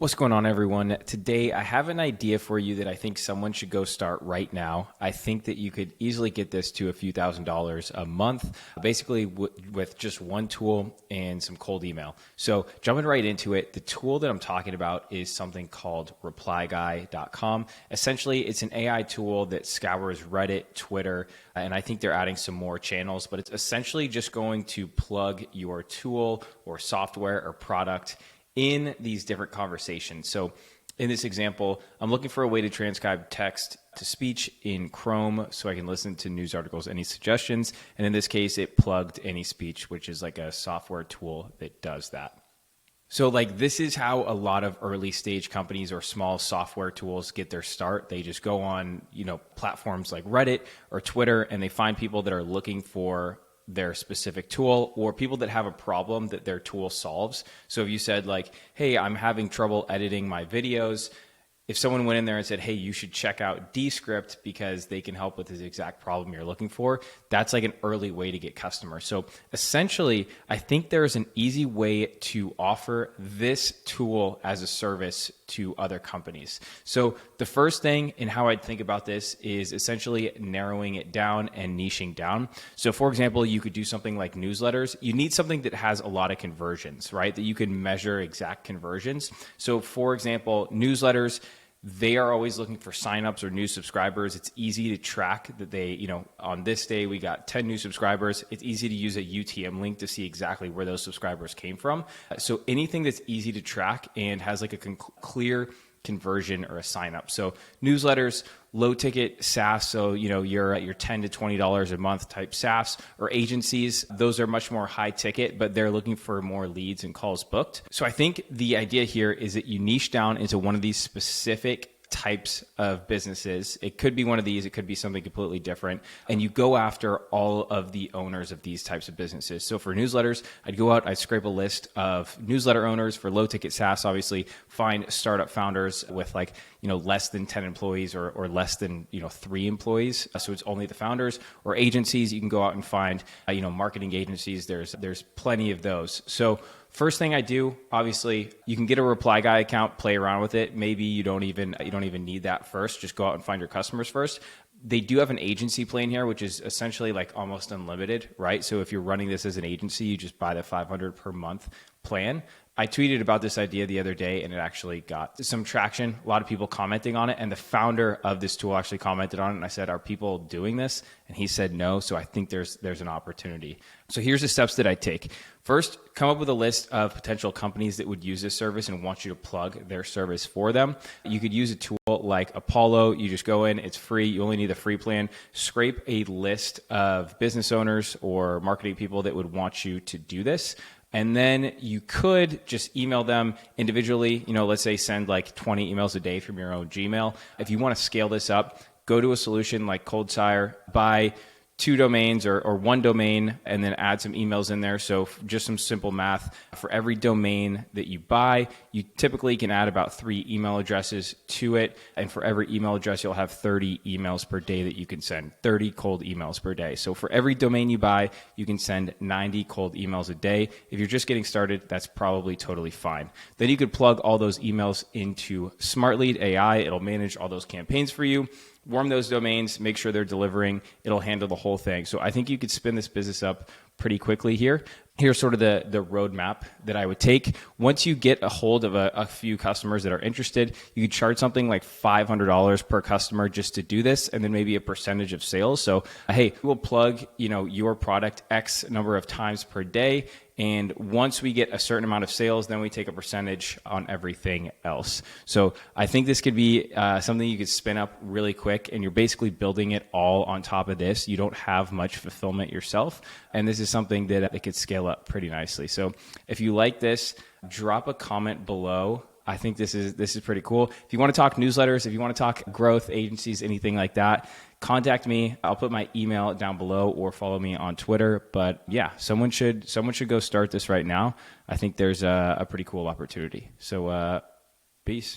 What's going on, everyone? Today, I have an idea for you that I think someone should go start right now. I think that you could easily get this to a few $1,000s a month, basically with just one tool and some cold email. So jumping right into it, the tool that I'm talking about is something called ReplyGuy.com. Essentially, it's an AI tool that scours Reddit, Twitter, and I think they're adding some more channels, but it's essentially just going to plug your tool or software or product in these different conversations. So in this example, I'm looking for a way to transcribe text to speech in Chrome so I can listen to news articles, any suggestions. And in this case, it plugged AnySpeech, which is like a software tool that does that. So this is how a lot of early stage companies or small software tools get their start. They just go on, platforms like Reddit or Twitter, and they find people that are looking for their specific tool or people that have a problem that their tool solves. So if you said hey, I'm having trouble editing my videos, if someone went in there and said, hey, you should check out Descript because they can help with this exact problem you're looking for, that's like an early way to get customers. So essentially, I think there's an easy way to offer this tool as a service to other companies. So the first thing and how I'd think about this is essentially narrowing it down and niching down. So for example, you could do something like newsletters. You need something that has a lot of conversions, right? That you can measure exact conversions. So for example, newsletters, they are always looking for signups or new subscribers. It's easy to track that they, on this day we got 10 new subscribers. It's easy to use a UTM link to see exactly where those subscribers came from. So anything that's easy to track and has like a clear conversion or a sign up. So newsletters, low ticket SaaS. So, you're at your $10 to $20 a month type SaaS, or agencies. Those are much more high ticket, but they're looking for more leads and calls booked. So I think the idea here is that you niche down into one of these specific types of businesses. It could be one of these, it could be something completely different. And you go after all of the owners of these types of businesses. So for newsletters, I'd go out, I'd scrape a list of newsletter owners. For low ticket SaaS, obviously find startup founders with less than 10 employees or less than 3 employees. So it's only the founders. Or agencies, you can go out and find marketing agencies. There's plenty of those. So first thing I do, obviously, you can get a ReplyGuy account, play around with it. Maybe you don't even need that first. Just go out and find your customers first. They do have an agency plan here, which is essentially almost unlimited, right? So if you're running this as an agency, you just buy the $500 per month plan. I tweeted about this idea the other day and it actually got some traction, a lot of people commenting on it. And the founder of this tool actually commented on it. And I said, are people doing this? And he said no. So I think there's an opportunity. So here's the steps that I take. First, come up with a list of potential companies that would use this service and want you to plug their service for them. You could use a tool like Apollo. You just go in, it's free. You only need the free plan. Scrape a list of business owners or marketing people that would want you to do this. And then you could just email them individually, let's say send 20 emails a day from your own Gmail. If you want to scale this up, go to a solution like ColdSire, buy 2 domains or 1 domain, and then add some emails in there. So just some simple math. For every domain that you buy, you typically can add about 3 email addresses to it. And for every email address, you'll have 30 emails per day that you can send, 30 cold emails per day. So for every domain you buy, you can send 90 cold emails a day. If you're just getting started, that's probably totally fine. Then you could plug all those emails into SmartLead AI. It'll manage all those campaigns for you. Warm those domains, make sure they're delivering. It'll handle the whole thing. So I think you could spin this business up pretty quickly here. Here's sort of the roadmap that I would take. Once you get a hold of a few customers that are interested, you could charge something like $500 per customer just to do this, and then maybe a percentage of sales. So, hey, we'll plug your product X number of times per day. And once we get a certain amount of sales, then we take a percentage on everything else. So I think this could be something you could spin up really quick, and you're basically building it all on top of this. You don't have much fulfillment yourself, and this is something that it could scale up pretty nicely. So if you like this, drop a comment below. I think this is pretty cool. If you want to talk newsletters, if you want to talk growth agencies, anything like that, contact me. I'll put my email down below or follow me on Twitter. But yeah, someone should go start this right now. I think there's a pretty cool opportunity. So peace.